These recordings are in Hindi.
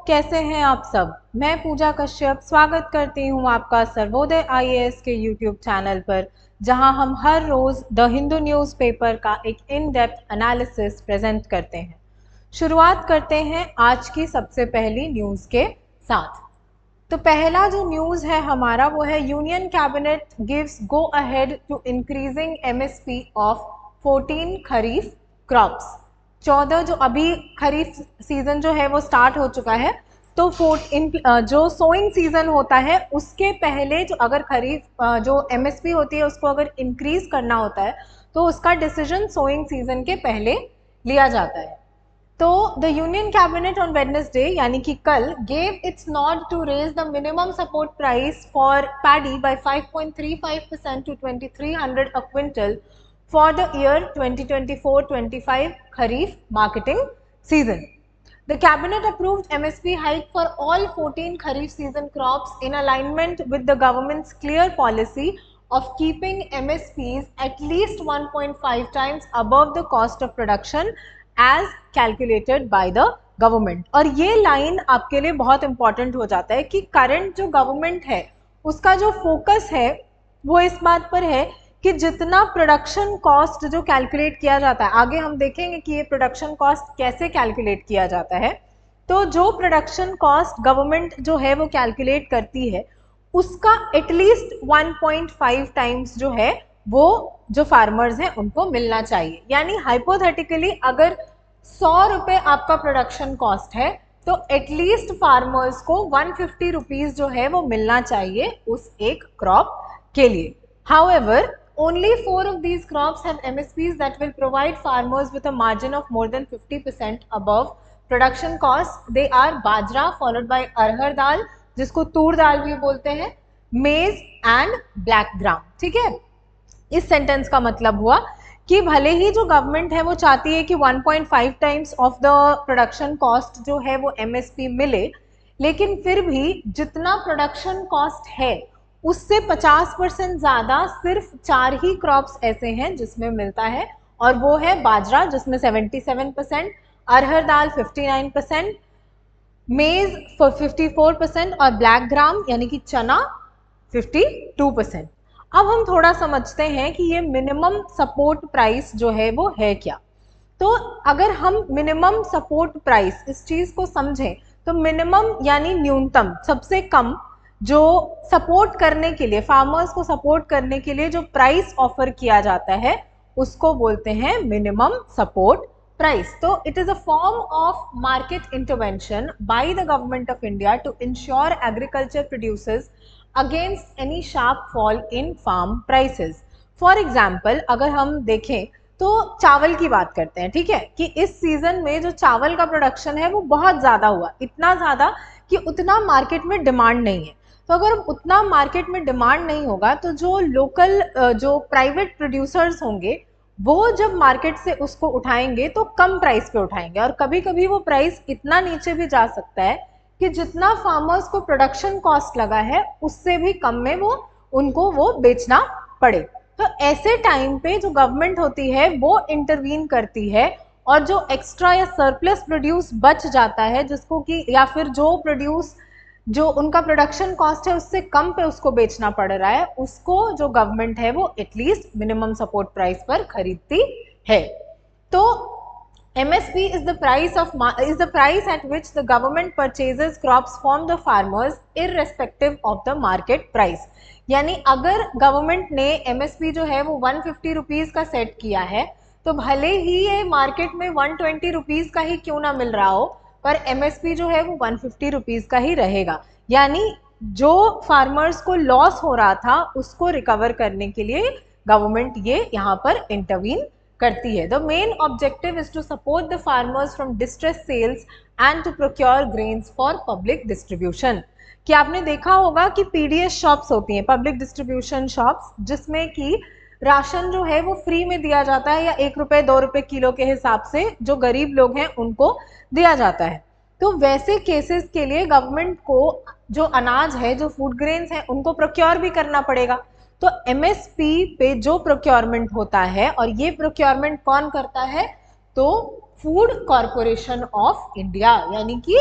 कैसे हैं आप सब। मैं पूजा कश्यप स्वागत करती हूं आपका सर्वोदय आईएएस के यूट्यूब चैनल पर, जहां हम हर रोज द हिंदू न्यूज़पेपर का एक इन डेप्थ एनालिसिस प्रेजेंट करते हैं। शुरुआत करते हैं आज की सबसे पहली न्यूज़ के साथ। तो पहला जो न्यूज़ है हमारा वो है union cabinet gives go ahead to increasing MSP of 14 kharif crops. 14 जो अभी खरीफ सीजन जो है वो स्टार्ट हो चुका है, तो जो सोइंग सीजन होता है उसके पहले जो अगर खरीफ जो एमएसपी होती है उसको अगर इंक्रीज करना होता है तो उसका डिसीजन सोइंग सीजन के पहले लिया जाता है। तो the union cabinet on Wednesday यानी कि कल gave its nod to raise the minimum support price for paddy by 5.35% to 2300 a quintal for the year 2024-25 Kharif marketing season. The cabinet approved MSP hike for all 14 Kharif season crops in alignment with the government's clear policy of keeping MSPs at least 1.5 times above the cost of production as calculated by the government. और ये लाइन आपके लिए बहुत इंपॉर्टेंट हो जाता है कि करंट जो गवर्नमेंट है उसका जो फोकस है वो इस बात पर है कि जितना प्रोडक्शन कॉस्ट जो कैलकुलेट किया जाता है, आगे हम देखेंगे कि ये प्रोडक्शन कॉस्ट कैसे कैलकुलेट किया जाता है। तो जो प्रोडक्शन कॉस्ट गवर्नमेंट जो है वो कैलकुलेट करती है उसका एटलीस्ट 1.5 टाइम्स जो है वो जो फार्मर्स हैं उनको मिलना चाहिए। यानी हाइपोथेटिकली अगर 100 रुपये आपका प्रोडक्शन कॉस्ट है तो एटलीस्ट फार्मर्स को 150 रुपीज जो है वो मिलना चाहिए उस एक क्रॉप के लिए। However, only 4 of these crops have MSPs that will provide farmers with a margin of more than 50% above production cost. They are bajra followed by अरहर दाल जिसको तूर दाल भी बोलते हैं, मेज एंड ब्लैक ग्राम। ठीक है, इस सेंटेंस का मतलब हुआ कि भले ही जो गवर्नमेंट है वो चाहती है कि 1.5 times of the production cost जो है वो MSP मिले, लेकिन फिर भी जितना प्रोडक्शन कॉस्ट है उससे 50% ज़्यादा सिर्फ 4 ही क्रॉप्स ऐसे हैं जिसमें मिलता है, और वो है बाजरा जिसमें 77%, अरहर दाल 59%, मेज 54% और ब्लैक ग्राम यानी कि चना 52%। अब हम थोड़ा समझते हैं कि ये मिनिमम सपोर्ट प्राइस जो है वो है क्या। तो अगर हम मिनिमम सपोर्ट प्राइस इस चीज़ को समझें तो मिनिमम यानी न्यूनतम, सबसे कम जो सपोर्ट करने के लिए, फार्मर्स को सपोर्ट करने के लिए जो प्राइस ऑफर किया जाता है उसको बोलते हैं मिनिमम सपोर्ट प्राइस। तो it is a form of market intervention by the government of India to ensure agriculture producers against any sharp fall in farm prices. For example अगर हम देखें तो चावल की बात करते हैं, ठीक है, कि इस सीजन में जो चावल का प्रोडक्शन है वो बहुत ज़्यादा हुआ, इतना ज़्यादा कि उतना मार्केट में डिमांड नहीं है। तो अगर उतना मार्केट में डिमांड नहीं होगा तो जो लोकल जो प्राइवेट प्रोड्यूसर्स होंगे वो जब मार्केट से उसको उठाएंगे तो कम प्राइस पे उठाएंगे, और कभी कभी वो प्राइस इतना नीचे भी जा सकता है कि जितना फार्मर्स को प्रोडक्शन कॉस्ट लगा है उससे भी कम में वो उनको वो बेचना पड़े। तो ऐसे टाइम पे जो गवर्नमेंट होती है वो इंटरवीन करती है, और जो एक्स्ट्रा या सरप्लस प्रोड्यूस बच जाता है जिसको कि, या फिर जो उनका प्रोडक्शन कॉस्ट है उससे कम पे उसको बेचना पड़ रहा है, उसको जो गवर्नमेंट है वो एटलीस्ट मिनिमम सपोर्ट प्राइस पर खरीदती है। तो MSP is the price at which the government purchases crops from the farmers irrespective of the market price। यानी अगर गवर्नमेंट ने MSP जो है वो 150 रुपीज का सेट किया है तो भले ही ये मार्केट में 120 रुपीज का ही क्यों ना मिल रहा हो, पर MSP जो है वो 150 रुपीज का ही रहेगा। यानी जो फार्मर्स को लॉस हो रहा था उसको रिकवर करने के लिए गवर्नमेंट ये यहाँ पर इंटरवीन करती है। The main objective is to support the farmers from distress sales and to procure grains for public distribution. कि आपने देखा होगा कि PDS शॉप्स होती हैं, पब्लिक डिस्ट्रीब्यूशन शॉप्स, जिसमें कि राशन जो है वो फ्री में दिया जाता है या 1 रुपये 2 रुपये किलो के हिसाब से जो गरीब लोग हैं उनको दिया जाता है। तो वैसे केसेस के लिए गवर्नमेंट को जो अनाज है, जो फूड ग्रेन्स हैं, उनको प्रोक्योर भी करना पड़ेगा। तो MSP पे जो प्रोक्योरमेंट होता है, और ये प्रोक्योरमेंट कौन करता है, तो फूड कॉरपोरेशन ऑफ इंडिया यानी कि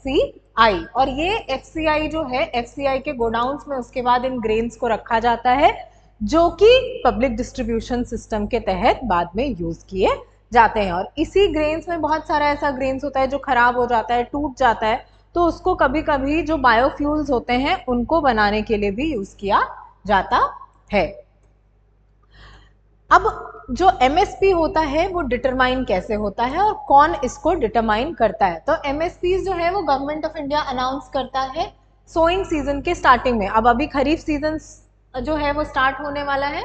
FCI, और ये FCI जो है, FCI के गोडाउन्स में उसके बाद इन ग्रेन्स को रखा जाता है, जो कि पब्लिक डिस्ट्रीब्यूशन सिस्टम के तहत बाद में यूज किए जाते हैं। और इसी ग्रेन्स में बहुत सारा ऐसा ग्रेन्स होता है जो खराब हो जाता है, टूट जाता है, तो उसको कभी कभी जो बायोफ्यूल्स होते हैं उनको बनाने के लिए भी यूज किया जाता है। अब जो MSP होता है वो डिटरमाइन कैसे होता है और कौन इसको डिटरमाइन करता है? तो MSP जो है वो गवर्नमेंट ऑफ इंडिया अनाउंस करता है सोइंग सीजन के स्टार्टिंग में। अब अभी खरीफ सीजन जो है वो स्टार्ट होने वाला है,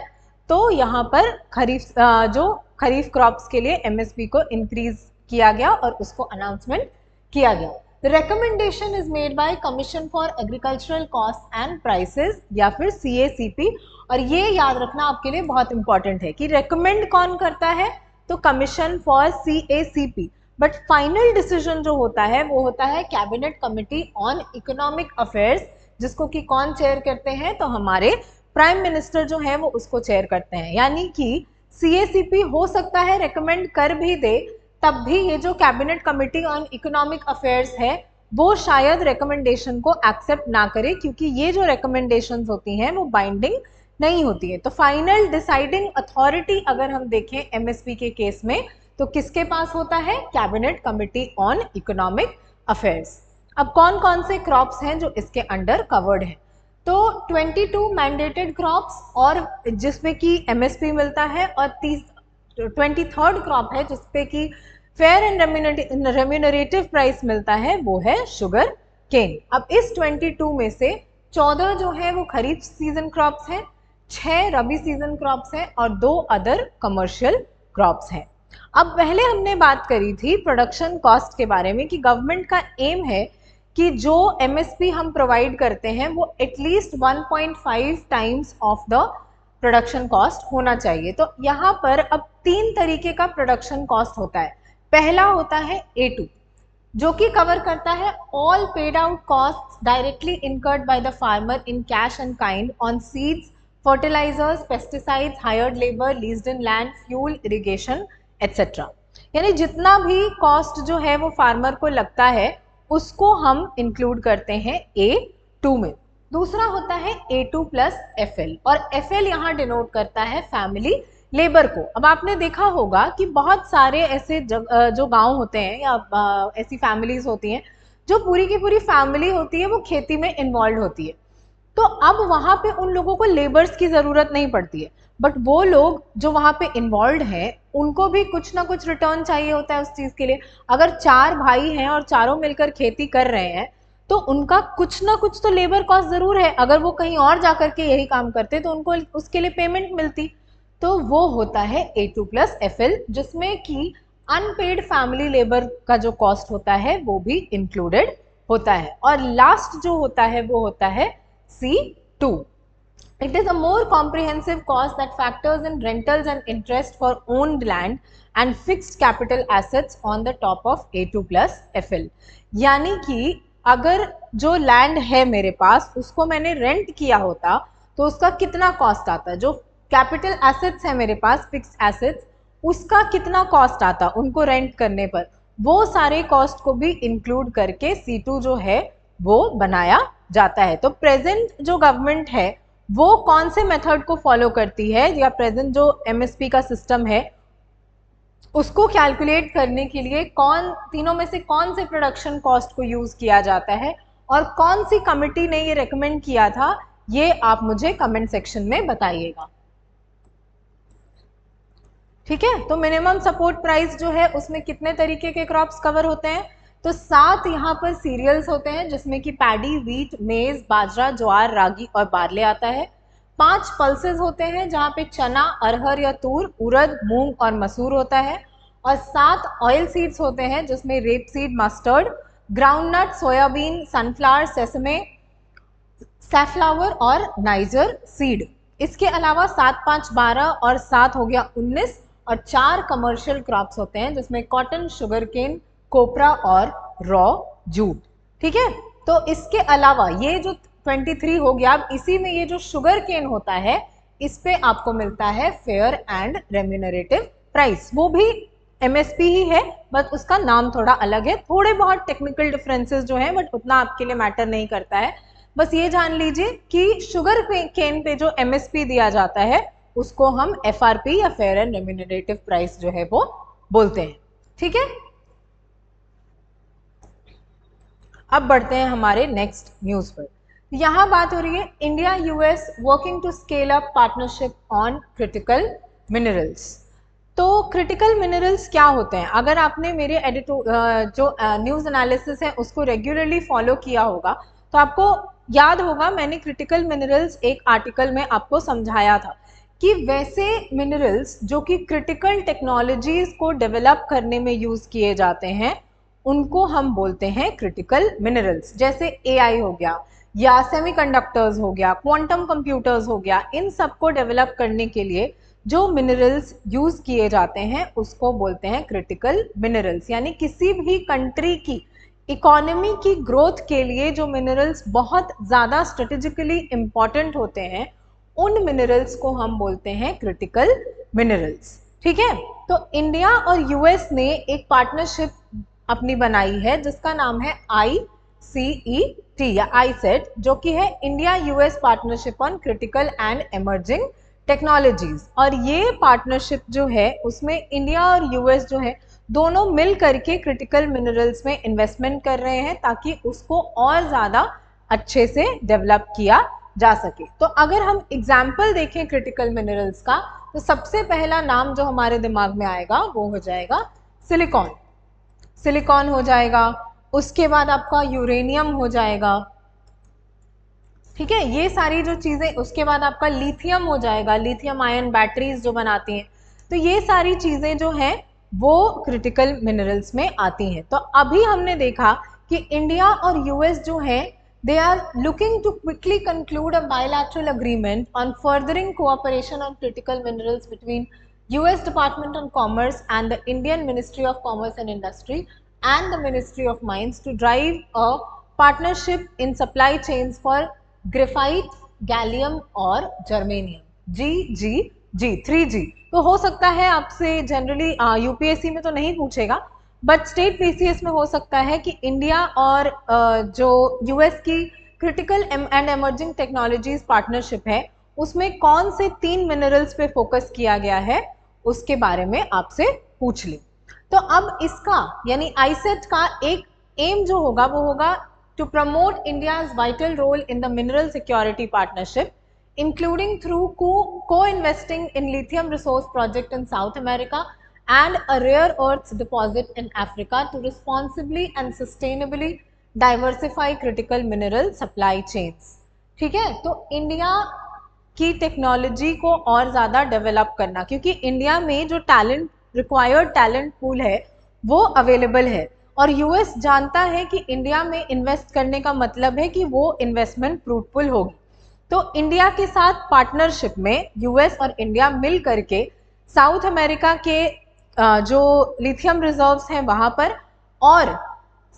तो यहाँ पर खरीफ क्रॉप्स के लिए MSP को इंक्रीज किया गया और उसको अनाउंसमेंट किया गया। The recommendation is made by Commission for Agricultural Costs and Prices या फिर CACP, और ये याद रखना आपके लिए बहुत इंपॉर्टेंट है कि रेकमेंड कौन करता है, तो commission for CACP, but final decision जो होता है वो होता है cabinet committee on economic affairs, जिसको कि कौन चेयर करते हैं, तो हमारे प्राइम मिनिस्टर जो है वो उसको चेयर करते हैं। यानी कि CACP हो सकता है रेकमेंड कर भी दे, तब भी ये जो cabinet committee on economic affairs है वो शायद रिकमेंडेशन को एक्सेप्ट ना करे, क्योंकि ये जो रिकमेंडेशंस होती हैं वो बाइंडिंग नहीं होती है। तो फाइनल डिसाइडिंग अथॉरिटी अगर हम देखें MSP के केस में, तो किसके पास होता है? Cabinet committee on economic affairs. अब कौन कौन से क्रॉप्स हैं जो इसके अंडर कवर्ड हैं? तो 22 मैंडेटेड क्रॉप्स और जिसमें कि MSP मिलता है, और 23rd क्रॉप है जिसपे कि फेयर एंड रेम्यूनरेटिव प्राइस मिलता है, वो है शुगर केन। अब इस 22 में से 14 जो है वो खरीफ सीजन क्रॉप्स हैं, 6 रबी सीजन क्रॉप्स हैं और 2 अदर कमर्शियल क्रॉप्स हैं। अब पहले हमने बात करी थी प्रोडक्शन कॉस्ट के बारे में कि गवर्नमेंट का एम है कि जो MSP हम प्रोवाइड करते हैं वो at least 1.5 times of the production cost होना चाहिए। तो यहाँ पर अब 3 तरीके का प्रोडक्शन कॉस्ट होता है। पहला होता है A2, जो कि कवर करता है all paid out cost directly incurred by the farmer in cash and kind on seeds, fertilisers, pesticides, hired labour, leased in land, fuel, irrigation etcetera. यानी जितना भी कॉस्ट जो है वो फार्मर को लगता है उसको हम इंक्लूड करते हैं A2 में। दूसरा होता है A2 प्लस FL, और FL यहाँ डिनोट करता है फैमिली लेबर को। अब आपने देखा होगा कि बहुत सारे ऐसे जो गांव होते हैं या ऐसी फैमिलीज होती हैं जो पूरी की पूरी फैमिली होती है वो खेती में इन्वॉल्व होती है, तो अब वहाँ पे उन लोगों को लेबर्स की ज़रूरत नहीं पड़ती है, बट वो लोग जो वहाँ पे इन्वॉल्व हैं उनको भी कुछ ना कुछ रिटर्न चाहिए होता है उस चीज़ के लिए। अगर 4 भाई हैं और चारों मिलकर खेती कर रहे हैं तो उनका कुछ ना कुछ तो लेबर कॉस्ट ज़रूर है। अगर वो कहीं और जा करके यही काम करते तो उनको उसके लिए पेमेंट मिलती। तो वो होता है A2 प्लस FL, जिसमें कि अनपेड फैमिली लेबर का जो कॉस्ट होता है वो भी इंक्लूडेड होता है। और लास्ट जो होता है वो होता है C2. It is a more comprehensive cost that factors in rentals and interest for owned land and fixed capital assets on the top of A2 plus FL. यानी कि अगर जो लैंड है मेरे पास उसको मैंने रेंट किया होता तो उसका कितना कॉस्ट आता, जो कैपिटल एसेट्स है मेरे पास, फिक्स्ड एसेट्स, उसका कितना कॉस्ट आता उनको रेंट करने पर, वो सारे कॉस्ट को भी इंक्लूड करके C2 जो है वो बनाया जाता है। तो प्रेजेंट जो गवर्नमेंट है वो कौन से मेथड को फॉलो करती है, या प्रेजेंट जो MSP का सिस्टम है उसको कैलकुलेट करने के लिए तीनों में से कौन से प्रोडक्शन कॉस्ट को यूज किया जाता है और कौन सी कमिटी ने ये रेकमेंड किया था, ये आप मुझे कमेंट सेक्शन में बताइएगा। ठीक है, तो मिनिमम सपोर्ट प्राइस जो है उसमें कितने तरीके के क्रॉप्स कवर होते हैं, तो 7 यहाँ पर सीरियल्स होते हैं जिसमें कि पैडी, वीट, मेज, बाजरा, ज्वार, रागी और बार्ले आता है। 5 पल्सेस होते हैं जहाँ पे चना, अरहर या तूर, उड़द, मूंग और मसूर होता है। और 7 ऑयल सीड्स होते हैं जिसमें rape seed, mustard, groundnut, soybean, sunflower, sesame, safflower और नाइजर सीड। इसके अलावा 7, 5, 12 और 7 हो गया 19, और 4 कमर्शियल क्रॉप्स होते हैं जिसमें कॉटन, शुगर केन, कोपरा और रॉ जूट। ठीक है, तो इसके अलावा ये जो 23 हो गया, अब इसी में ये जो शुगर केन होता है इस पे आपको मिलता है फेयर एंड रेम्यूनरेटिव प्राइस, वो भी MSP ही है, बस उसका नाम थोड़ा अलग है, थोड़े बहुत टेक्निकल डिफरेंसेस जो हैं बट उतना आपके लिए मैटर नहीं करता है। बस ये जान लीजिए कि शुगर केन पे जो MSP दिया जाता है उसको हम FRP या फेयर एंड रेम्यूनरेटिव प्राइस जो है वो बोलते हैं। ठीक है, अब बढ़ते हैं हमारे नेक्स्ट न्यूज पर। यहां बात हो रही है India US working to scale up partnership on critical minerals. तो क्रिटिकल मिनरल्स क्या होते हैं? अगर आपने मेरे जो न्यूज़ एनालिसिस है उसको रेगुलरली फॉलो किया होगा तो आपको याद होगा मैंने क्रिटिकल मिनरल्स एक आर्टिकल में आपको समझाया था कि वैसे मिनरल्स जो कि क्रिटिकल टेक्नोलॉजीज को डेवलप करने में यूज किए जाते हैं उनको हम बोलते हैं क्रिटिकल मिनरल्स। जैसे AI हो गया या सेमीकंडक्टर्स हो गया, क्वांटम कंप्यूटर्स हो गया, इन सबको डेवलप करने के लिए जो मिनरल्स यूज किए जाते हैं उसको बोलते हैं क्रिटिकल मिनरल्स। यानी किसी भी कंट्री की इकोनॉमी की ग्रोथ के लिए जो मिनरल्स बहुत ज़्यादा स्ट्रेटेजिकली इंपॉर्टेंट होते हैं उन मिनरल्स को हम बोलते हैं क्रिटिकल मिनरल्स। ठीक है, तो इंडिया और US ने एक पार्टनरशिप अपनी बनाई है जिसका नाम है ICET या ICET, जो कि है India US partnership on critical and emerging technologies. और ये पार्टनरशिप जो है उसमें इंडिया और US जो है दोनों मिल करके क्रिटिकल मिनरल्स में इन्वेस्टमेंट कर रहे हैं ताकि उसको और ज़्यादा अच्छे से डेवलप किया जा सके। तो अगर हम एग्जाम्पल देखें क्रिटिकल मिनरल्स का तो सबसे पहला नाम जो हमारे दिमाग में आएगा वो हो जाएगा सिलिकॉन। सिलिकॉन हो जाएगा, उसके बाद आपका यूरेनियम हो जाएगा। ठीक है, ये सारी जो चीज़ें, उसके बाद आपका लिथियम हो जाएगा, लिथियम आयन बैटरीज जो बनाती हैं। तो ये सारी चीज़ें जो हैं वो क्रिटिकल मिनरल्स में आती हैं। तो अभी हमने देखा कि इंडिया और US जो है they are looking to quickly conclude a bilateral agreement on furthering cooperation on critical minerals between US Department of Commerce and the Indian Ministry of Commerce and Industry and the Ministry of Mines to drive a partnership in supply chains for graphite, gallium और जर्मेनियम, GGG 3G। तो हो सकता है आपसे जनरली UPSC में तो नहीं पूछेगा बट स्टेट PCS में हो सकता है कि इंडिया और जो US की critical and emerging technologies partnership है उसमें कौन से 3 मिनरल्स पे फोकस किया गया है उसके बारे में आपसे पूछ ले। तो अब इसका यानी ICET का एक एम जो होगा वो होगा to promote India's vital role in the mineral security partnership, including through co-investing in lithium resource project in South America and a rare earths deposit in Africa to responsibly and sustainably diversify critical mineral supply chains। ठीक है, तो इंडिया की टेक्नोलॉजी को और ज़्यादा डेवलप करना, क्योंकि इंडिया में जो टैलेंट रिक्वायर्ड टैलेंट पूल है वो अवेलेबल है और US जानता है कि इंडिया में इन्वेस्ट करने का मतलब है कि वो इन्वेस्टमेंट फ्रूटफुल होगी। तो इंडिया के साथ पार्टनरशिप में US और इंडिया मिल करके साउथ अमेरिका के जो लिथियम रिजर्व्स हैं वहाँ पर और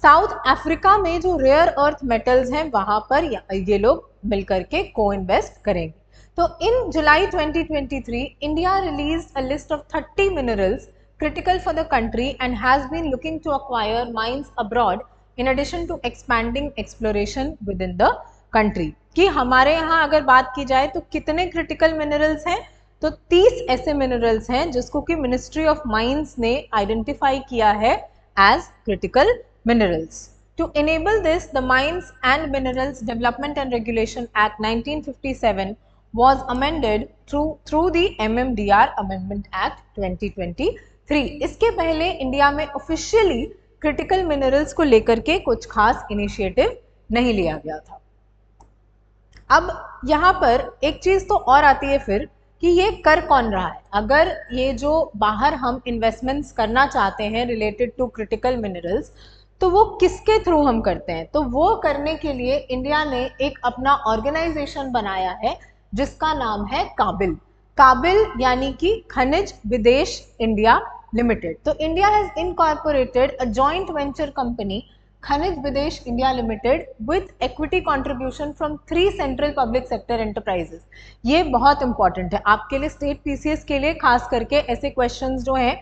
साउथ अफ्रीका में जो रेयर अर्थ मेटल्स हैं वहाँ पर ये लोग मिल करके को इन्वेस्ट करेंगे। तो इन जुलाई 2023 India released a list of 30 minerals critical for the country and has been looking to acquire mines abroad in addition to expanding exploration within the country। कि हमारे यहाँ अगर बात की जाए तो कितने critical minerals हैं, तो 30 ऐसे minerals हैं जिसको कि मिनिस्ट्री ऑफ माइंस ने आइडेंटिफाई किया है as critical minerals। To enable this, the Mines and Minerals Development and Regulation Act 1957 was amended through the MMDR Amendment Act 2023। इसके पहले इंडिया में ऑफिशियली क्रिटिकल मिनरल्स को लेकर के कुछ खास इनिशिएटिव नहीं लिया गया था। अब यहाँ पर एक चीज तो और आती है फिर कि ये कर कौन रहा है। अगर ये जो बाहर हम इन्वेस्टमेंट्स करना चाहते हैं रिलेटेड टू क्रिटिकल मिनरल्स तो वो किसके थ्रू हम करते हैं, तो वो करने के लिए इंडिया ने एक अपना ऑर्गेनाइजेशन बनाया है जिसका नाम है काबिल। काबिल यानी कि खनिज विदेश इंडिया लिमिटेड। तो India has incorporated a joint venture company खनिज विदेश India limited with equity contribution from 3 central public sector enterprises. ये बहुत इंपॉर्टेंट है आपके लिए, स्टेट PCS के लिए खास करके ऐसे क्वेश्चंस जो हैं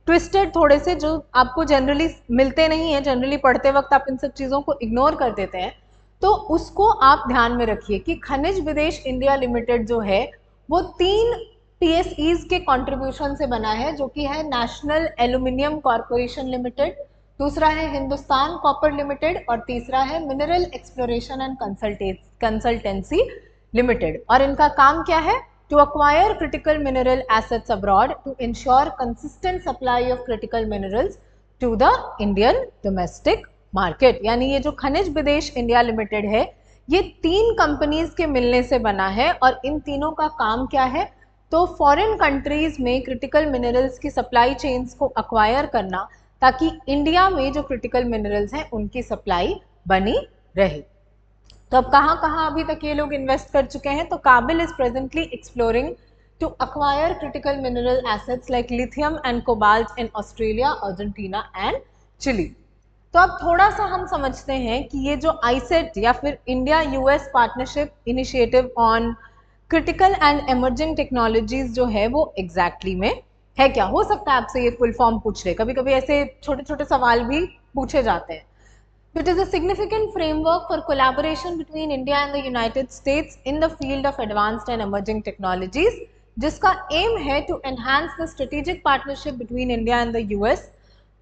ट्विस्टेड थोड़े से, जो आपको जनरली मिलते नहीं है, जनरली पढ़ते वक्त आप इन सब चीज़ों को इग्नोर कर देते हैं, तो उसको आप ध्यान में रखिए कि खनिज विदेश इंडिया लिमिटेड जो है वो 3 PSEs के कंट्रीब्यूशन से बना है, जो कि है नेशनल एल्यूमिनियम कॉरपोरेशन लिमिटेड, दूसरा है हिंदुस्तान कॉपर लिमिटेड और तीसरा है mineral exploration and consultancy limited. और इनका काम क्या है? To acquire critical mineral assets abroad to ensure consistent supply of critical minerals to the Indian domestic market. यानी ये जो खनिज विदेश इंडिया लिमिटेड है, ये 3 कंपनीज के मिलने से बना है और इन तीनों का काम क्या है? तो फॉरेन कंट्रीज में क्रिटिकल मिनरल्स की सप्लाई चेन्स को अक्वायर करना, ताकि इंडिया में जो क्रिटिकल मिनरल्स हैं उनकी सप्लाई बनी रहे। तो अब कहाँ कहाँ अभी तक ये लोग इन्वेस्ट कर चुके हैं? तो KABIL is presently exploring to acquire critical mineral assets like lithium and cobalt in Australia, Argentina and Chile. तो अब थोड़ा सा हम समझते हैं कि ये जो आईसेट या फिर India US partnership initiative on critical and emerging technologies जो है वो एग्जैक्टली में है क्या। हो सकता है आपसे ये फुल फॉर्म पूछ ले, कभी कभी ऐसे छोटे छोटे सवाल भी पूछे जाते हैं। It is a significant framework for collaboration between India and the United States in the field of advanced and emerging technologies, जिसका aim है to enhance the strategic partnership between India and the US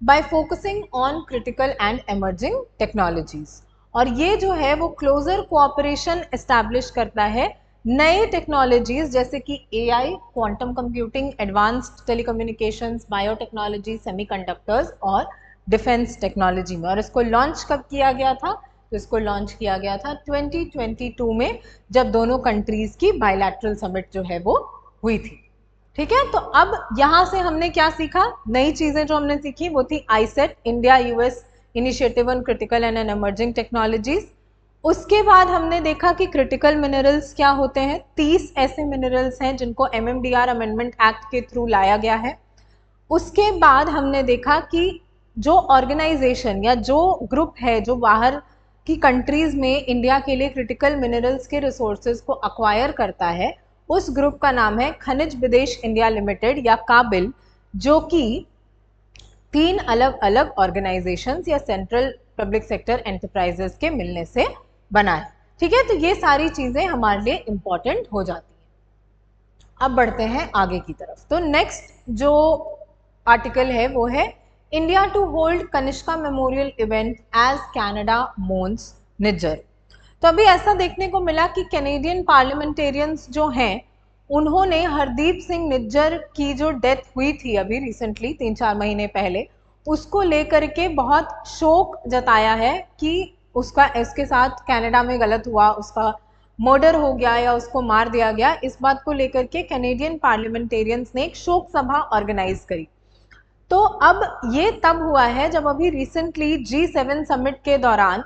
by focusing on critical and emerging technologies। और ये जो है वो closer cooperation establish करता है नए टेक्नोलॉजीज जैसे कि AI, quantum computing, advanced telecommunications, biotechnology, semiconductors और डिफेंस टेक्नोलॉजी में। और इसको लॉन्च कब किया गया था? तो इसको लॉन्च किया गया था 2022 में, जब दोनों कंट्रीज की बायलैटरल समिट जो है वो हुई थी। ठीक है, तो अब यहाँ से हमने क्या सीखा? नई चीजें जो हमने सीखी वो थी iCET, India US initiative on critical and emerging technologies. उसके बाद हमने देखा कि क्रिटिकल मिनरल्स क्या होते हैं। 30 ऐसे मिनरल्स हैं जिनको MMDR अमेंडमेंट एक्ट के थ्रू लाया गया है। उसके बाद हमने देखा कि जो ऑर्गेनाइजेशन या जो ग्रुप है जो बाहर की कंट्रीज में इंडिया के लिए क्रिटिकल मिनरल्स के रिसोर्सेज को अक्वायर करता है, उस ग्रुप का नाम है खनिज विदेश इंडिया लिमिटेड या काबिल, जो कि 3 अलग अलग ऑर्गेनाइजेशंस या सेंट्रल पब्लिक सेक्टर एंटरप्राइजेस के मिलने से बना है। ठीक है, तो ये सारी चीजें हमारे लिए इंपॉर्टेंट हो जाती हैं। अब बढ़ते हैं आगे की तरफ। तो नेक्स्ट जो आर्टिकल है वो है India to hold Kanishka memorial event as Canada mourns Nijjar. तो अभी ऐसा देखने को मिला कि कैनेडियन पार्लियामेंटेरियंस जो हैं उन्होंने हरदीप सिंह निज्जर की जो डेथ हुई थी अभी रिसेंटली 3-4 महीने पहले, उसको लेकर के बहुत शोक जताया है कि उसका इसके साथ कनाडा में गलत हुआ, उसका मर्डर हो गया या उसको मार दिया गया। इस बात को लेकर के कैनेडियन पार्लियामेंटेरियंस ने एक शोक सभा ऑर्गेनाइज करी। तो अब ये तब हुआ है जब अभी रिसेंटली G7 समिट के दौरान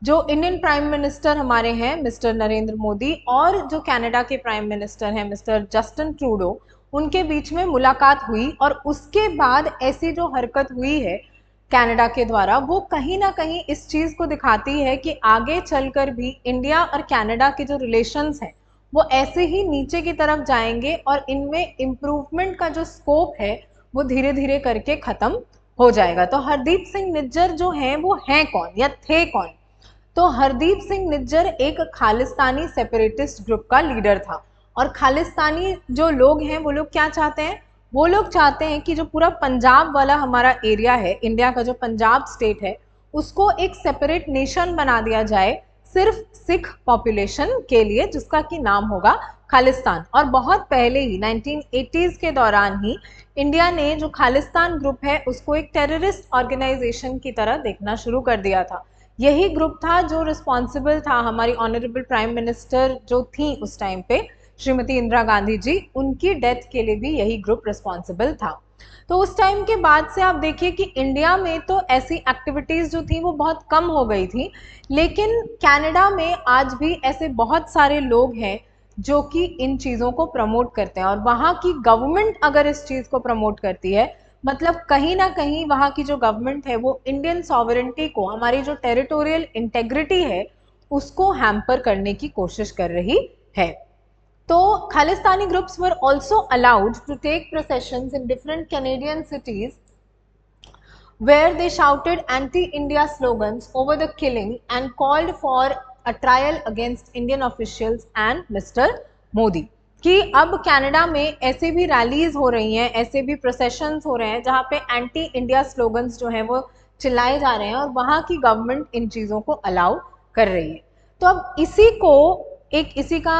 जो इंडियन प्राइम मिनिस्टर हमारे हैं मिस्टर नरेंद्र मोदी और जो कनाडा के प्राइम मिनिस्टर हैं मिस्टर जस्टिन ट्रूडो, उनके बीच में मुलाकात हुई। और उसके बाद ऐसी जो हरकत हुई है कनाडा के द्वारा, वो कहीं ना कहीं इस चीज़ को दिखाती है कि आगे चलकर भी इंडिया और कनाडा के जो रिलेशंस हैं वो ऐसे ही नीचे की तरफ जाएंगे और इनमें इम्प्रूवमेंट का जो स्कोप है वो धीरे धीरे करके खत्म हो जाएगा। तो हरदीप सिंह निज्जर जो हैं वो हैं कौन या थे कौन? तो हरदीप सिंह निज्जर एक खालिस्तानी सेपरेटिस्ट ग्रुप का लीडर था। और खालिस्तानी जो लोग हैं वो लोग क्या चाहते हैं? वो लोग चाहते हैं कि जो पूरा पंजाब वाला हमारा एरिया है, इंडिया का जो पंजाब स्टेट है, उसको एक सेपरेट नेशन बना दिया जाए सिर्फ सिख पॉपुलेशन के लिए, जिसका कि नाम होगा खालिस्तान। और बहुत पहले ही 1980s के दौरान ही इंडिया ने जो खालिस्तान ग्रुप है उसको एक टेररिस्ट ऑर्गेनाइजेशन की तरह देखना शुरू कर दिया था। यही ग्रुप था जो रिस्पॉन्सिबल था, हमारी ऑनरेबल प्राइम मिनिस्टर जो थी उस टाइम पे श्रीमती इंदिरा गांधी जी, उनकी डेथ के लिए भी यही ग्रुप रिस्पॉन्सिबल था। तो उस टाइम के बाद से आप देखिए कि इंडिया में तो ऐसी एक्टिविटीज़ जो थी वो बहुत कम हो गई थी, लेकिन कनाडा में आज भी ऐसे बहुत सारे लोग हैं जो कि इन चीज़ों को प्रमोट करते हैं। और वहाँ की गवर्नमेंट अगर इस चीज़ को प्रमोट करती है, मतलब कहीं ना कहीं वहाँ की जो गवर्नमेंट है वो इंडियन सॉवरेंटी को, हमारी जो टेरिटोरियल इंटेग्रिटी है, उसको हैम्पर करने की कोशिश कर रही है। तो Khalistani groups were also allowed to take processions in different Canadian cities where they shouted anti-India slogans over the killing and called for a trial against Indian officials and Mr. Modi. कि अब कनाडा में ऐसे भी रैलीज हो रही हैं, ऐसे भी प्रोसेशंस हो रहे हैं जहाँ पे एंटी इंडिया स्लोगन्स जो हैं वो चिल्लाए जा रहे हैं और वहाँ की गवर्नमेंट इन चीज़ों को अलाउ कर रही है। तो अब इसी को इसी का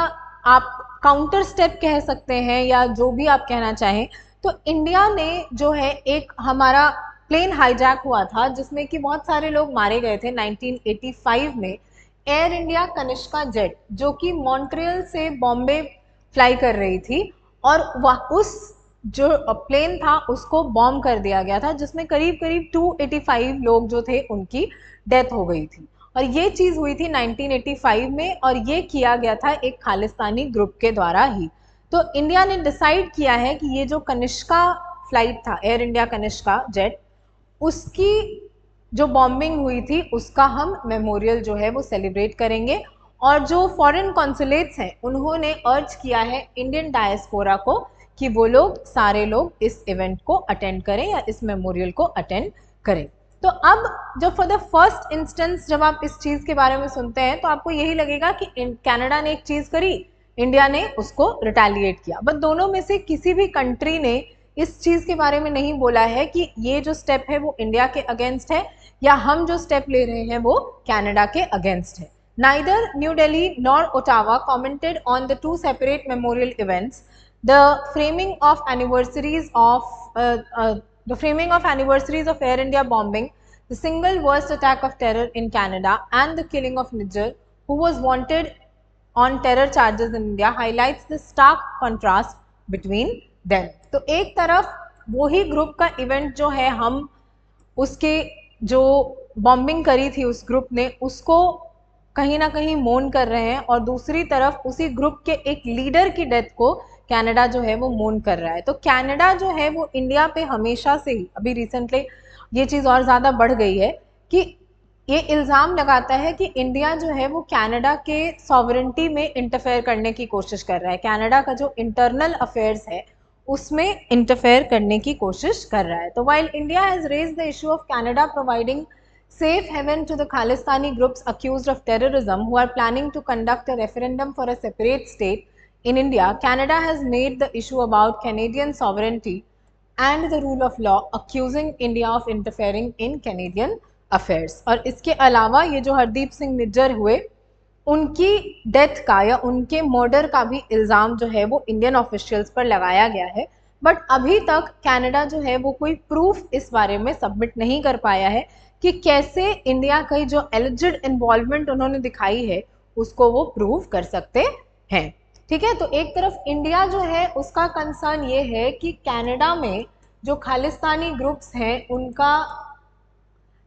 आप काउंटर स्टेप कह सकते हैं या जो भी आप कहना चाहें। तो इंडिया ने जो है एक हमारा प्लेन हाईजैक हुआ था जिसमें कि बहुत सारे लोग मारे गए थे 1985 में। एयर इंडिया कनिष्का जेट जो कि मॉन्ट्रियल से बॉम्बे फ्लाई कर रही थी और उस जो प्लेन था उसको बॉम्ब कर दिया गया था जिसमें करीब करीब 285 लोग जो थे उनकी डेथ हो गई थी और ये चीज़ हुई थी 1985 में और ये किया गया था एक खालिस्तानी ग्रुप के द्वारा ही। तो इंडिया ने डिसाइड किया है कि ये जो कनिष्का फ्लाइट था, एयर इंडिया कनिष्का जेट, उसकी जो बॉम्बिंग हुई थी उसका हम मेमोरियल जो है वो सेलिब्रेट करेंगे। और जो फॉरेन कॉन्सुलेट्स हैं उन्होंने अर्ज किया है इंडियन डायस्पोरा को कि वो लोग सारे लोग इस इवेंट को अटेंड करें या इस मेमोरियल को अटेंड करें। तो अब जब फॉर द फर्स्ट इंस्टेंस जब आप इस चीज़ के बारे में सुनते हैं तो आपको यही लगेगा कि कनाडा ने एक चीज़ करी, इंडिया ने उसको रिटेलिएट किया। बट दोनों में से किसी भी कंट्री ने इस चीज़ के बारे में नहीं बोला है कि ये जो स्टेप है वो इंडिया के अगेंस्ट है या हम जो स्टेप ले रहे हैं वो कनाडा के अगेंस्ट है। Neither New Delhi nor Ottawa commented on the two separate memorial events. The framing of anniversaries of Air India bombing, the single worst attack of terror in Canada, and the killing of Nijjar, who was wanted on terror charges in India, highlights the stark contrast between them. तो एक तरफ वही ग्रुप का इवेंट जो है हम उसके जो बॉम्बिंग करी थी उस ग्रुप ने उसको कहीं ना कहीं मोन कर रहे हैं और दूसरी तरफ उसी ग्रुप के एक लीडर की डेथ को कनाडा जो है वो मोन कर रहा है। तो कनाडा जो है वो इंडिया पे हमेशा से ही, अभी रिसेंटली ये चीज़ और ज़्यादा बढ़ गई है कि ये इल्ज़ाम लगाता है कि इंडिया जो है वो कनाडा के सॉवरेंटी में इंटरफेयर करने की कोशिश कर रहा है, कनाडा का जो इंटरनल अफेयर्स है उसमें इंटरफेयर करने की कोशिश कर रहा है। तो while India has raised the issue of Canada providing safe haven to the Khalistani groups accused of terrorism who are planning to conduct a referendum for a separate state in India, Canada has made the issue about Canadian sovereignty and the rule of law, accusing India of interfering in Canadian affairs. और इसके अलावा ये जो हरदीप सिंह निज्जर हुए उनकी डेथ का या उनके मर्डर का भी इल्ज़ाम जो है वो इंडियन ऑफिशियल्स पर लगाया गया है। बट अभी तक कनाडा जो है वो कोई प्रूफ इस बारे में सबमिट नहीं कर पाया है कि कैसे इंडिया की जो एलिजिड इन्वॉल्वमेंट उन्होंने दिखाई है उसको वो प्रूव कर सकते हैं। ठीक है, तो एक तरफ इंडिया जो है उसका कंसर्न ये है कि कनाडा में जो खालिस्तानी ग्रुप्स हैं उनका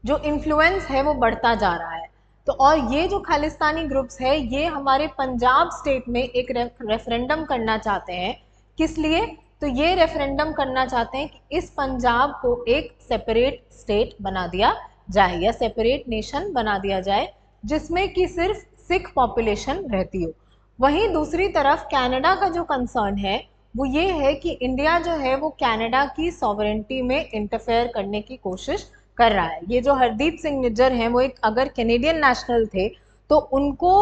जो इन्फ्लुएंस है वो बढ़ता जा रहा है। तो और ये जो खालिस्तानी ग्रुप्स है ये हमारे पंजाब स्टेट में एक रेफरेंडम करना चाहते हैं। किस लिए? तो ये रेफरेंडम करना चाहते हैं कि इस पंजाब को एक सेपरेट स्टेट बना दिया जाए या सेपरेट नेशन बना दिया जाए जिसमें कि सिर्फ सिख पॉपुलेशन रहती हो। वहीं दूसरी तरफ कनाडा का जो कंसर्न है वो ये है कि इंडिया जो है वो कनाडा की सॉवरेंटी में इंटरफेयर करने की कोशिश कर रहा है। ये जो हरदीप सिंह निज्जर हैं वो एक अगर कैनेडियन नेशनल थे तो उनको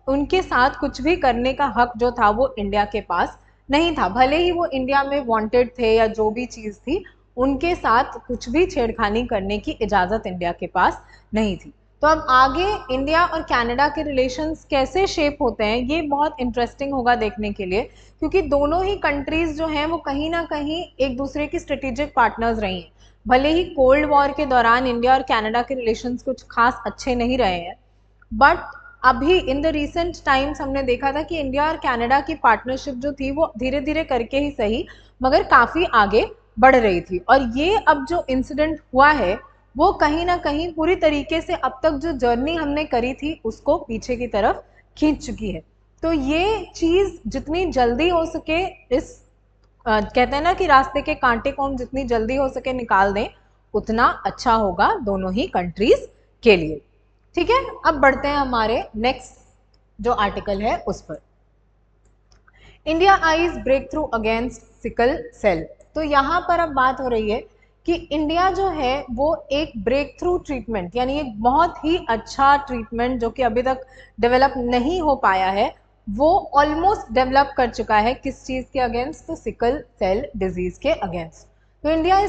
उनके साथ कुछ भी करने का हक जो था वो इंडिया के पास नहीं था, भले ही वो इंडिया में वांटेड थे या जो भी चीज़ थी उनके साथ कुछ भी छेड़खानी करने की इजाज़त इंडिया के पास नहीं थी। तो अब आगे इंडिया और कनाडा के रिलेशंस कैसे शेप होते हैं ये बहुत इंटरेस्टिंग होगा देखने के लिए, क्योंकि दोनों ही कंट्रीज़ जो हैं वो कहीं ना कहीं एक दूसरे की स्ट्रेटेजिक पार्टनर्स रही हैं। भले ही कोल्ड वॉर के दौरान इंडिया और कनाडा के रिलेशंस कुछ खास अच्छे नहीं रहे हैं, बट अभी इन द रिसेंट टाइम्स हमने देखा था कि इंडिया और कनाडा की पार्टनरशिप जो थी वो धीरे धीरे करके ही सही मगर काफ़ी आगे बढ़ रही थी। और ये अब जो इंसिडेंट हुआ है वो कहीं ना कहीं पूरी तरीके से अब तक जो जर्नी हमने करी थी उसको पीछे की तरफ खींच चुकी है। तो ये चीज़ जितनी जल्दी हो सके इस कहते हैं ना कि रास्ते के कांटे को हम जितनी जल्दी हो सके निकाल दें उतना अच्छा होगा दोनों ही कंट्रीज के लिए। ठीक है, अब बढ़ते हैं हमारे नेक्स्ट जो आर्टिकल है उस पर। India eyes breakthrough against sickle cell. तो यहाँ पर अब बात हो रही है कि इंडिया जो है वो एक ब्रेक थ्रू ट्रीटमेंट, यानी एक बहुत ही अच्छा ट्रीटमेंट जो कि अभी तक डेवलप नहीं हो पाया है, वो ऑलमोस्ट डेवलप कर चुका है। किस चीज़ के अगेंस्ट? तो सिकल सेल डिजीज के अगेंस्ट। तो India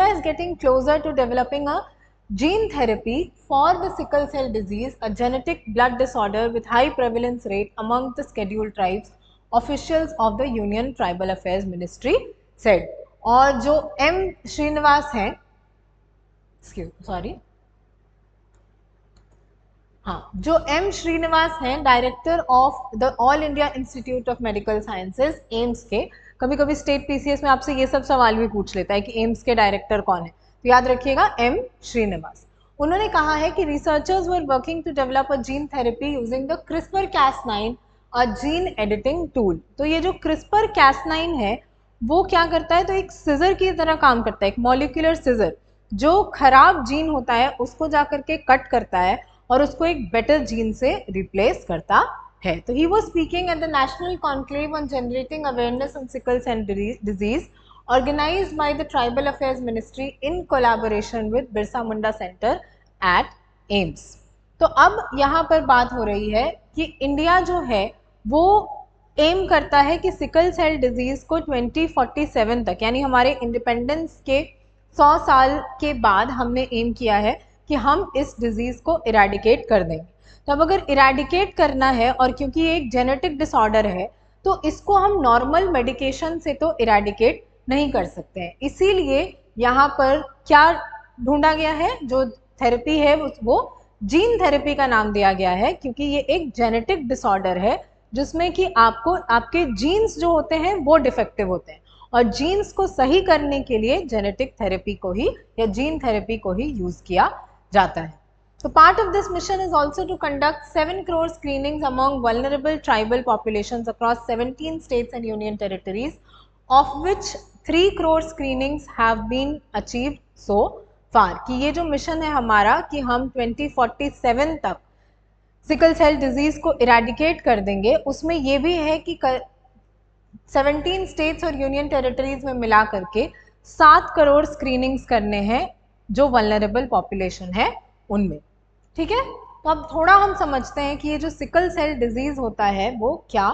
is getting closer to developing a gene therapy for the sickle cell disease, a genetic blood disorder with high prevalence rate among the scheduled tribes, officials of the Union Tribal Affairs Ministry said। और जो एम श्रीनिवास हैं, जो एम श्रीनिवास हैं, director of the all India institute of medical sciences, AIIMS के। कभी कभी स्टेट पीसीएस में आपसे ये सब सवाल भी पूछ लेता है कि एम्स के डायरेक्टर कौन है, तो याद रखिएगा एम श्रीनिवास। उन्होंने कहा है कि researchers were working to develop a gene therapy using the CRISPR-Cas9, a gene editing tool. तो ये जो CRISPR-Cas9 है वो क्या करता है? तो एक सिजर की तरह काम करता है, एक मॉलिक्यूलर सिजर जो खराब जीन होता है उसको जाकर के कट करता है और उसको एक बेटर जीन से रिप्लेस करता है। तो he was speaking at the national conclave on generating awareness on sickle cell disease organized by the Tribal Affairs Ministry in collaboration with Birsa Munda Center at AIIMS। तो अब यहाँ पर बात हो रही है कि इंडिया जो है वो एम करता है कि सिकल सेल डिजीज को 2047 तक, यानी हमारे इंडिपेंडेंस के 100 साल के बाद हमने एम किया है कि हम इस डिजीज को इरेडिकेट कर देंगे। तो अब अगर इरेडिकेट करना है, और क्योंकि ये एक जेनेटिक डिसऑर्डर है, तो इसको हम नॉर्मल मेडिकेशन से तो इरेडिकेट नहीं कर सकते हैं। इसीलिए यहाँ पर क्या ढूंढा गया है? जो थेरेपी है वो जीन थेरेपी का नाम दिया गया है, क्योंकि ये एक जेनेटिक डिसऑर्डर है जिसमें कि आपको आपके जीन्स जो होते हैं वो डिफेक्टिव होते हैं, और जीन्स को सही करने के लिए जेनेटिक थेरेपी को ही या जीन थेरेपी को ही यूज किया जाता है। So part of this mission is also to conduct 7 crore screenings among vulnerable tribal populations across 17 states and union territories, of which 3 crore screenings have been achieved so far। कि ये जो मिशन है हमारा कि हम 2047 तक सिकल सेल डिजीज को इरेडिकेट कर देंगे, उसमें ये भी है कि 17 स्टेट्स और यूनियन टेरिटरीज में मिला करके 7 करोड़ स्क्रीनिंग्स करने हैं जो वल्नरेबल पॉपुलेशन है उनमें। ठीक है, तो अब थोड़ा हम समझते हैं कि ये जो सिकल सेल डिजीज होता है वो क्या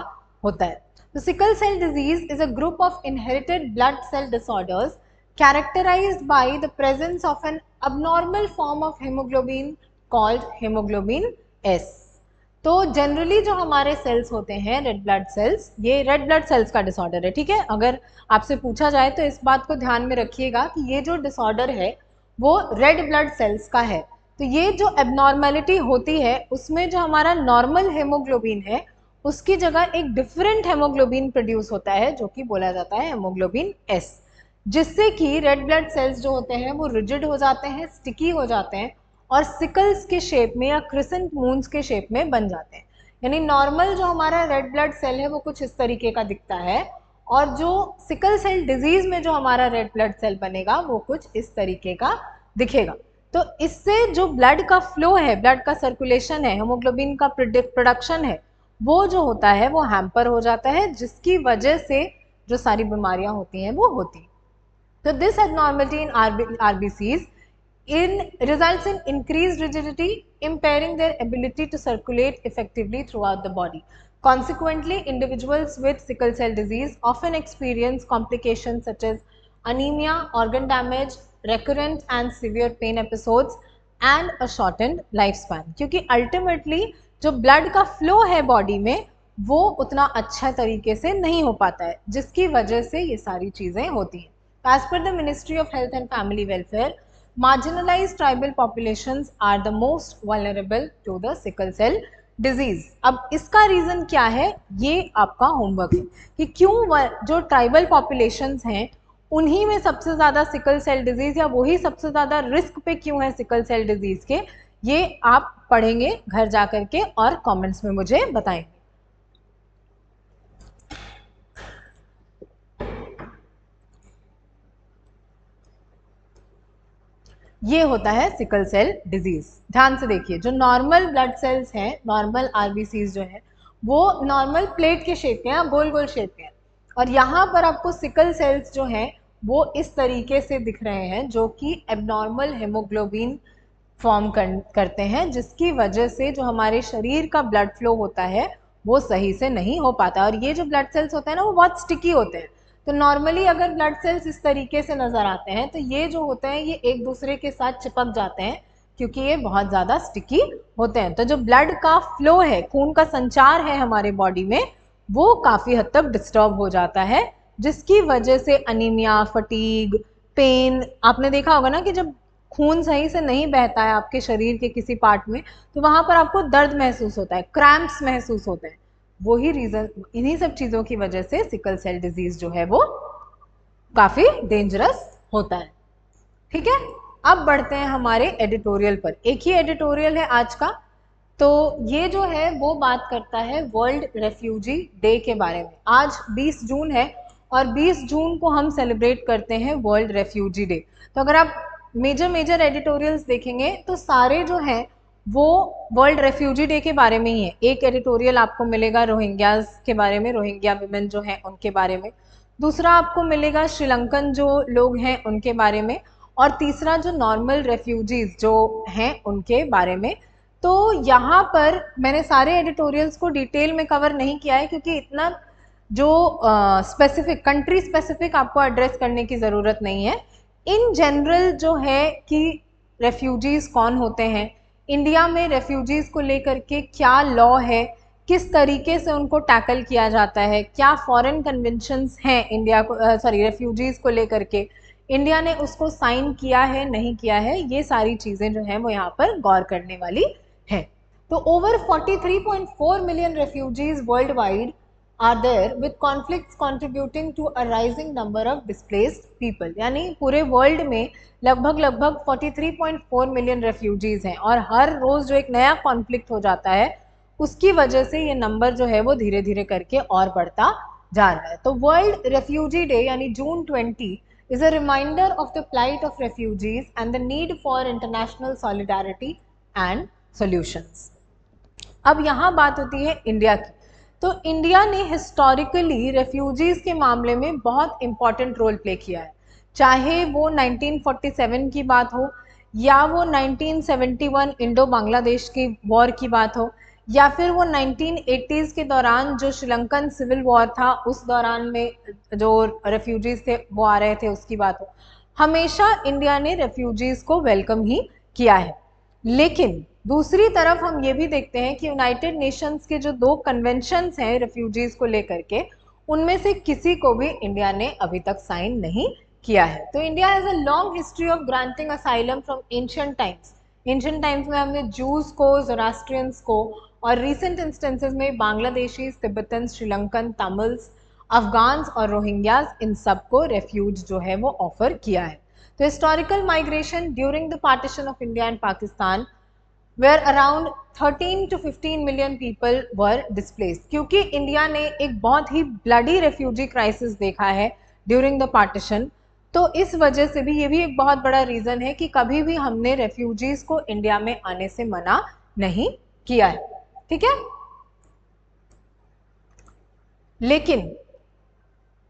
होता है। तो sickle cell disease is a group of inherited blood cell disorders characterized by the presence of an abnormal form of hemoglobin called hemoglobin S। तो जनरली जो हमारे सेल्स होते हैं रेड ब्लड सेल्स, ये रेड ब्लड सेल्स का डिसऑर्डर है। ठीक है, अगर आपसे पूछा जाए तो इस बात को ध्यान में रखिएगा कि ये जो डिसऑर्डर है वो रेड ब्लड सेल्स का है। तो ये जो एबनॉर्मेलिटी होती है उसमें जो हमारा नॉर्मल हेमोग्लोबिन है उसकी जगह एक डिफरेंट हेमोग्लोबिन प्रोड्यूस होता है जो कि बोला जाता है हेमोग्लोबिन एस, जिससे कि रेड ब्लड सेल्स जो होते हैं वो रिजिड हो जाते हैं, स्टिकी हो जाते हैं और सिकल्स के शेप में या क्रिसेंट मून्स के शेप में बन जाते हैं। यानी नॉर्मल जो हमारा रेड ब्लड सेल है वो कुछ इस तरीके का दिखता है, और जो सिकल सेल डिजीज में जो हमारा रेड ब्लड सेल बनेगा वो कुछ इस तरीके का दिखेगा। तो इससे जो ब्लड का फ्लो है, ब्लड का सर्कुलेशन है, हेमोग्लोबिन का प्रोडक्शन है, वो जो होता है वो हैम्पर हो जाता है, जिसकी वजह से जो सारी बीमारियां होती हैं वो होती हैं। So this abnormality in RBCs results in increased rigidity, impairing their ability to circulate effectively throughout the body. Consequently, individuals with sickle cell disease often experience complications such as anemia, organ damage, recurrent and severe pain episodes, and a shortened lifespan। क्योंकि ultimately जो blood का flow है body में वो उतना अच्छा तरीके से नहीं हो पाता है, जिसकी वजह से ये सारी चीज़ें होती हैं। As per the Ministry of Health and Family Welfare, marginalized tribal populations are the most vulnerable to the sickle cell disease। अब इसका रीज़न क्या है, ये आपका होमवर्क है कि क्यों जो ट्राइबल पॉपुलेशंस हैं उन्हीं में सबसे ज़्यादा सिकल सेल डिजीज़ या वही सबसे ज़्यादा रिस्क पे क्यों है सिकल सेल डिजीज़ के, ये आप पढ़ेंगे घर जा कर के और कमेंट्स में मुझे बताएंगे। ये होता है सिकल सेल डिजीज। ध्यान से देखिए, जो नॉर्मल ब्लड सेल्स हैं, नॉर्मल आरबीसीज जो है वो नॉर्मल प्लेट के शेप के हैं, गोल गोल शेप के हैं, और यहाँ पर आपको सिकल सेल्स जो हैं वो इस तरीके से दिख रहे हैं, जो कि एबनॉर्मल हेमोग्लोबिन फॉर्म करते हैं, जिसकी वजह से जो हमारे शरीर का ब्लड फ्लो होता है वो सही से नहीं हो पाता। और ये जो ब्लड सेल्स होते हैं ना, वो बहुत स्टिकी होते हैं। तो नॉर्मली अगर ब्लड सेल्स इस तरीके से नजर आते हैं, तो ये जो होते हैं ये एक दूसरे के साथ चिपक जाते हैं, क्योंकि ये बहुत ज़्यादा स्टिकी होते हैं। तो जो ब्लड का फ्लो है, खून का संचार है हमारे बॉडी में, वो काफ़ी हद तक डिस्टर्ब हो जाता है, जिसकी वजह से अनीमिया, फटीग, पेन, आपने देखा होगा ना कि जब खून सही से नहीं बहता है आपके शरीर के किसी पार्ट में, तो वहां पर आपको दर्द महसूस होता है, क्रैम्प्स महसूस होते हैं। वही रीजन, इन्हीं सब चीजों की वजह से सिकल सेल डिजीज जो है वो काफी डेंजरस होता है। ठीक है, अब बढ़ते हैं हमारे एडिटोरियल पर। एक ही एडिटोरियल है आज का। तो ये जो है वो बात करता है वर्ल्ड रेफ्यूजी डे के बारे में। आज 20 जून है और 20 जून को हम सेलिब्रेट करते हैं वर्ल्ड रेफ्यूजी डे। तो अगर आप मेजर मेजर एडिटोरियल्स देखेंगे तो सारे जो हैं वो वर्ल्ड रेफ्यूजी डे के बारे में ही है। एक एडिटोरियल आपको मिलेगा रोहिंग्याज के बारे में, रोहिंग्या विमेन जो हैं उनके बारे में। दूसरा आपको मिलेगा श्रीलंकन जो लोग हैं उनके बारे में। और तीसरा जो नॉर्मल रेफ्यूजीज जो हैं उनके बारे में। तो यहाँ पर मैंने सारे एडिटोरियल्स को डिटेल में कवर नहीं किया है, क्योंकि इतना जो स्पेसिफिक कंट्री स्पेसिफिक आपको एड्रेस करने की ज़रूरत नहीं है। इन जनरल जो है कि रेफ्यूजीज कौन होते हैं, इंडिया में रेफ्यूजीज को लेकर के क्या लॉ है, किस तरीके से उनको टैकल किया जाता है, क्या फॉरेन कन्वेंशंस हैं इंडिया को रेफ्यूजीज को लेकर के, इंडिया ने उसको साइन किया है नहीं किया है, ये सारी चीज़ें जो हैं वो यहाँ पर गौर करने वाली है। तो over 43.4 million refugees world wide are there with conflicts contributing to a rising number of displaced people। यानी पूरे वर्ल्ड में लगभग 43.4 मिलियन रेफ्यूजीज हैं, और हर रोज जो एक नया कॉन्फ्लिक्ट हो जाता है उसकी वजह से ये नंबर जो है वो धीरे धीरे करके और बढ़ता जा रहा है। तो वर्ल्ड रेफ्यूजी डे यानी जून 20 is a reminder of the plight of refugees and the need for international solidarity and solutions। अब यहाँ बात होती है इंडिया की। तो इंडिया ने हिस्टोरिकली रेफ्यूजीज के मामले में बहुत इंपॉर्टेंट रोल प्ले किया है, चाहे वो 1947 की बात हो, या वो 1971 इंडो बांग्लादेश की वॉर की बात हो, या फिर वो 1980s के दौरान जो श्रीलंकन सिविल वॉर था उस दौरान में जो रेफ्यूजीज थे वो आ रहे थे उसकी बात हो। हमेशा इंडिया ने रेफ्यूजीज को वेलकम ही किया है। लेकिन दूसरी तरफ हम ये भी देखते हैं कि यूनाइटेड नेशंस के जो 2 कन्वेंशंस हैं रेफ्यूजीज को लेकर के, उनमें से किसी को भी इंडिया ने अभी तक साइन नहीं किया है। तो India has a long history of granting asylum from ancient times. Ancient times में हमने जूस को, ज़ोरास्ट्रियंस को, और रिसेंट इंस्टेंसेस में Bangladeshi, Tibetan, Sri Lankan, Tamils, Afghans और रोहिंग्याज, इन सबको रेफ्यूज जो है वो ऑफर किया है। तो historical migration during the partition of India and Pakistan where around 13 to 15 million people were displaced। क्योंकि इंडिया ने एक बहुत ही ब्लडी रेफ्यूजी क्राइसिस देखा है ड्यूरिंग द पार्टीशन, तो इस वजह से भी ये भी एक बहुत बड़ा रीज़न है कि कभी भी हमने रेफ्यूजीज को इंडिया में आने से मना नहीं किया है। ठीक है, लेकिन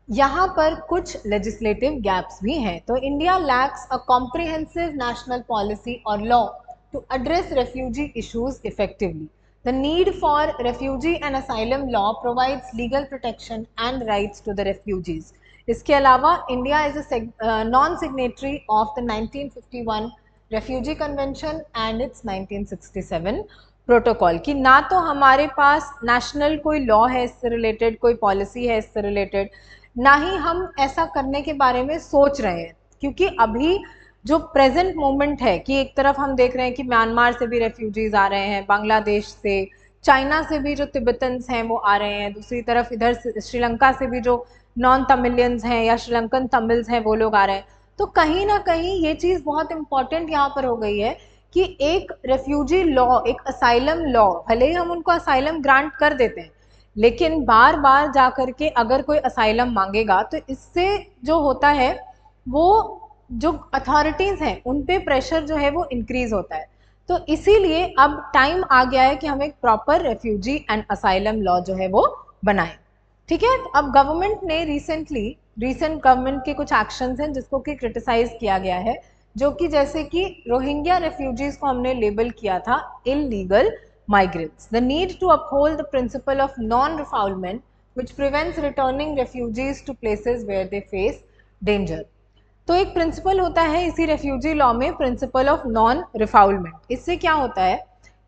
यहाँ पर कुछ लेजिस्लेटिव गैप्स भी हैं। तो India lakhs a comprehensive national policy और law to address refugee issues effectively। The need for refugee and asylum law provides legal protection and rights to the refugees। इसके अलावा India is a non-signatory of the 1951 Refugee Convention and its 1967 protocol, कि ना तो हमारे पास नेशनल कोई लॉ है इससे रिलेटेड, कोई पॉलिसी है इससे रिलेटेड, ना ही हम ऐसा करने के बारे में सोच रहे हैं। क्योंकि अभी जो प्रेजेंट मोमेंट है कि एक तरफ हम देख रहे हैं कि म्यांमार से भी रेफ्यूजीज आ रहे हैं, बांग्लादेश से, चाइना से भी जो तिब्बतन्स हैं वो आ रहे हैं, दूसरी तरफ इधर श्रीलंका से भी जो नॉन तमिलियंस हैं या श्रीलंकन तमिल्स हैं वो लोग आ रहे हैं। तो कहीं ना कहीं ये चीज़ बहुत इंपॉर्टेंट यहाँ पर हो गई है कि एक रेफ्यूजी लॉ, एक असाइलम लॉ, भले ही हम उनको असाइलम ग्रांट कर देते हैं, लेकिन बार बार जा करके अगर कोई असाइलम मांगेगा तो इससे जो होता है वो जो अथॉरिटीज़ हैं उन पे प्रेशर जो है वो इंक्रीज होता है। तो इसीलिए अब टाइम आ गया है कि हम एक proper refugee and asylum law जो है वो बनाएं। ठीक है। अब गवर्नमेंट ने रिसेंट गवर्नमेंट के कुछ एक्शंस हैं जिसको कि क्रिटिसाइज किया गया है, जो कि जैसे कि रोहिंग्या रेफ्यूजीज को हमने लेबल किया था illegal migrants. The need to uphold the principle of non refoulement which prevents returning refugees to places where they face danger. तो एक प्रिंसिपल होता है इसी रेफ्यूजी लॉ में, प्रिंसिपल ऑफ नॉन रिफाउलमेंट। इससे क्या होता है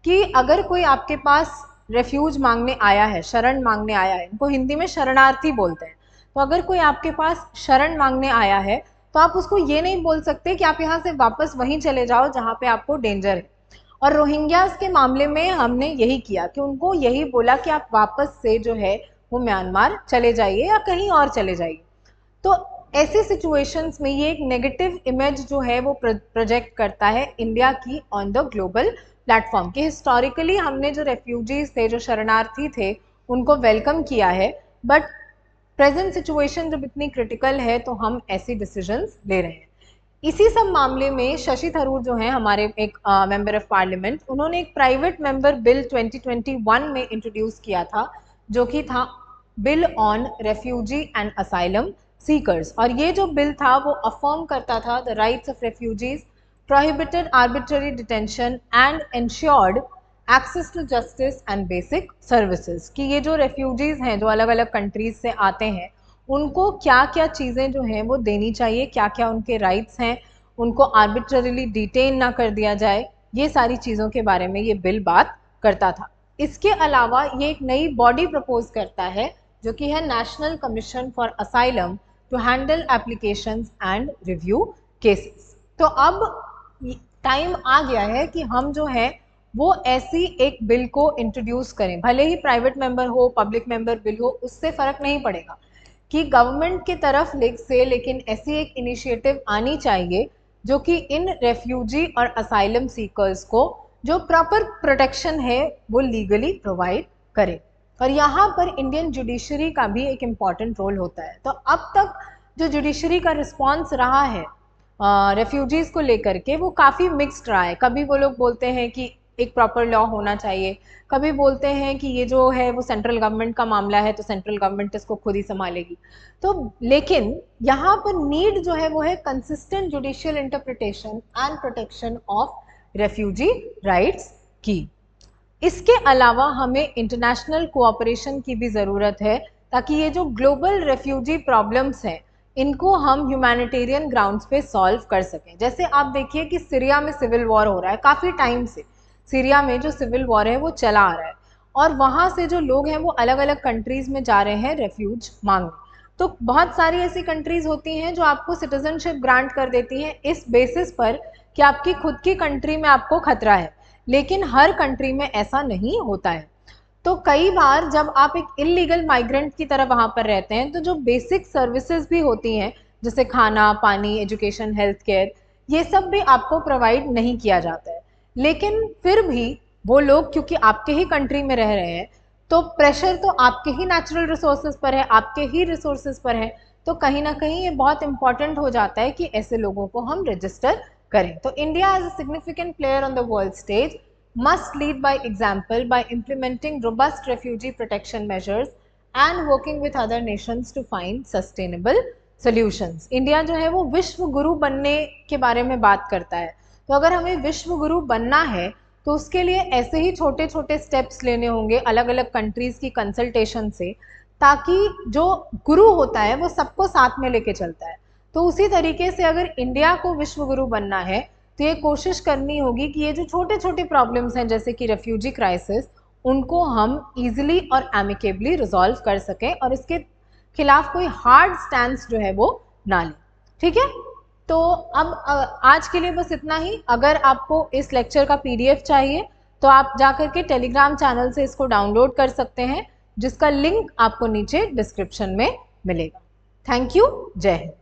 कि अगर कोई आपके पास रेफ्यूज मांगने आया है, शरण मांगने आया है, इनको हिंदी में शरणार्थी बोलते हैं, तो अगर कोई आपके पास शरण मांगने आया है तो आप उसको ये नहीं बोल सकते कि आप यहाँ से वापस वहीं चले जाओ जहाँ पे आपको डेंजर है। और रोहिंग्यास के मामले में हमने यही किया कि उनको यही बोला कि आप वापस से जो है वो म्यांमार चले जाइए या कहीं और चले जाइए। तो ऐसी सिचुएशंस में ये एक नेगेटिव इमेज जो है वो प्रोजेक्ट करता है इंडिया की ऑन द ग्लोबल प्लेटफॉर्म कि हिस्टोरिकली हमने जो रेफ्यूजीज थे, जो शरणार्थी थे, उनको वेलकम किया है, बट प्रेजेंट सिचुएशन जब इतनी क्रिटिकल है तो हम ऐसी डिसीजंस ले रहे हैं। इसी सब मामले में शशि थरूर जो हैं हमारे एक मेंबर ऑफ पार्लियामेंट, उन्होंने एक प्राइवेट मेंबर बिल 2021 में इंट्रोड्यूस किया था, जो कि था bill on refugee and asylum seekers. और ये जो बिल था वो अफर्म करता था the rights of refugees, prohibited arbitrary detention and ensured access to justice and basic services. कि ये जो रेफ्यूजीज हैं जो अलग अलग कंट्रीज से आते हैं, उनको क्या क्या चीज़ें जो हैं वो देनी चाहिए, क्या क्या उनके राइट्स हैं, उनको आर्बिट्ररीली डिटेन ना कर दिया जाए, ये सारी चीज़ों के बारे में ये बिल बात करता था। इसके अलावा ये एक नई बॉडी प्रपोज करता है जो कि है national commission for asylum to handle applications and review cases. तो अब टाइम आ गया है कि हम जो है वो ऐसी एक बिल को इंट्रोड्यूस करें, भले ही प्राइवेट मेंबर हो, पब्लिक मेंबर बिल हो, उससे फर्क नहीं पड़ेगा, कि गवर्नमेंट की तरफ से लेकिन ऐसी एक इनिशिएटिव आनी चाहिए जो कि इन रेफ्यूजी और असाइलम सीकर्स को जो प्रॉपर प्रोटेक्शन है वो लीगली प्रोवाइड करे। और यहाँ पर इंडियन जुडिशरी का भी एक इम्पॉर्टेंट रोल होता है। तो अब तक जो जुडिशरी का रिस्पॉन्स रहा है रेफ्यूजीज़ को लेकर के वो काफ़ी मिक्स्ड रहा है। कभी वो लोग बोलते हैं कि एक प्रॉपर लॉ होना चाहिए, कभी बोलते हैं कि ये जो है वो सेंट्रल गवर्नमेंट का मामला है तो सेंट्रल गवर्नमेंट इसको खुद ही संभालेगी। तो लेकिन यहाँ पर नीड जो है वो है consistent judicial interpretation and protection of refugee rights की। इसके अलावा हमें इंटरनेशनल कोऑपरेशन की भी ज़रूरत है ताकि ये जो ग्लोबल रेफ्यूजी प्रॉब्लम्स हैं इनको हम ह्यूमैनिटेरियन ग्राउंड्स पे सॉल्व कर सकें। जैसे आप देखिए कि सीरिया में सिविल वॉर हो रहा है, काफ़ी टाइम से सीरिया में जो सिविल वॉर है वो चला आ रहा है, और वहाँ से जो लोग हैं वो अलग अलग कंट्रीज़ में जा रहे हैं रेफ्यूज मांगने। तो बहुत सारी ऐसी कंट्रीज़ होती हैं जो आपको सिटीजनशिप ग्रांट कर देती हैं इस बेसिस पर कि आपकी खुद की कंट्री में आपको खतरा है, लेकिन हर कंट्री में ऐसा नहीं होता है। तो कई बार जब आप एक इलीगल माइग्रेंट की तरह वहाँ पर रहते हैं तो जो बेसिक सर्विसेज भी होती हैं जैसे खाना, पानी, एजुकेशन, हेल्थ केयर, ये सब भी आपको प्रोवाइड नहीं किया जाता है। लेकिन फिर भी वो लोग क्योंकि आपके ही कंट्री में रह रहे हैं तो प्रेशर तो आपके ही नेचुरल रिसोर्सेज पर है, आपके ही रिसोर्सेज पर है, तो कहीं ना कहीं ये बहुत इंपॉर्टेंट हो जाता है कि ऐसे लोगों को हम रजिस्टर करें। तो India as a significant player on the world stage must lead by example by implementing robust refugee protection measures and working with other nations to find sustainable solutions. India जो है वो विश्व गुरु बनने के बारे में बात करता है, तो अगर हमें विश्व गुरु बनना है तो उसके लिए ऐसे ही छोटे छोटे स्टेप्स लेने होंगे अलग अलग कंट्रीज की कंसल्टेशन से, ताकि जो गुरु होता है वो सबको साथ में लेके चलता है। तो उसी तरीके से अगर इंडिया को विश्व गुरु बनना है तो ये कोशिश करनी होगी कि ये जो छोटे छोटे प्रॉब्लम्स हैं जैसे कि रेफ्यूजी क्राइसिस, उनको हम इजीली और एमिकेबली रिजॉल्व कर सकें और इसके खिलाफ कोई हार्ड स्टैंड जो है वो ना लें। ठीक है, तो अब आज के लिए बस इतना ही। अगर आपको इस लेक्चर का PDF चाहिए तो आप जाकर के टेलीग्राम चैनल से इसको डाउनलोड कर सकते हैं, जिसका लिंक आपको नीचे डिस्क्रिप्शन में मिलेगा। थैंक यू, जय हिंद।